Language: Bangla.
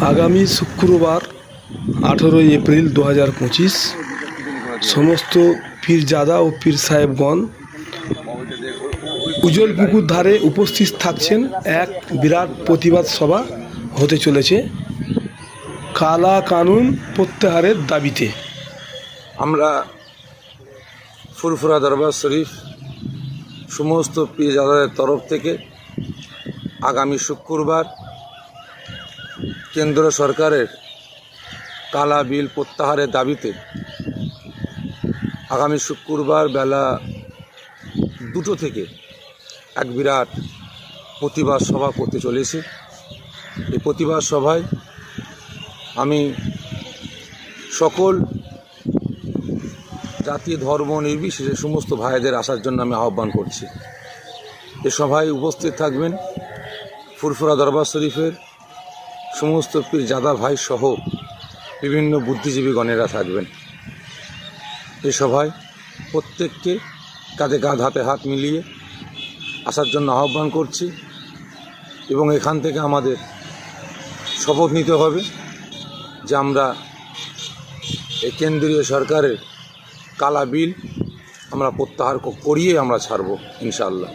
আগামী শুক্রবার 18 এপ্রিল 2025 সমস্ত পীরজাদা ও পীর সাহেবগণ উজ্জ্বল পুকুর ধারে উপস্থিত থাকছেন। এক বিরাট প্রতিবাদ সভা হতে চলেছে কালা কানুন প্রত্যাহারের দাবিতে। আমরা ফুরফুরা দরবার শরীফ সমস্ত পীরজাদাদের তরফ থেকে আগামী শুক্রবার কেন্দ্র সরকারের কালা বিল প্রত্যাহারের দাবিতে আগামী শুক্রবার বেলা 2টো থেকে এক বিরাট প্রতিবাদ সভা করতে চলেছি। এই প্রতিবাদ সভায় আমি সকল জাতি ধর্ম নির্বিশেষে সমস্ত ভাইদের আসার জন্য আমি আহ্বান করছি। এ সভায় উপস্থিত থাকবেন ফুরফুরা দরবার শরীফের সমস্ত পীরজাদা ভাই সহ বিভিন্ন বুদ্ধিজীবীগণেরা থাকবেন। এ সভায় প্রত্যেককে কাঁধে কাঁধ হাতে হাত মিলিয়ে আসার জন্য আহ্বান করছি এবং এখান থেকে আমাদের শপথ নিতে হবে যে আমরা এই কেন্দ্রীয় সরকারের কালা বিল আমরা প্রত্যাহার করিয়ে আমরা ছাড়ব ইনশাআল্লাহ।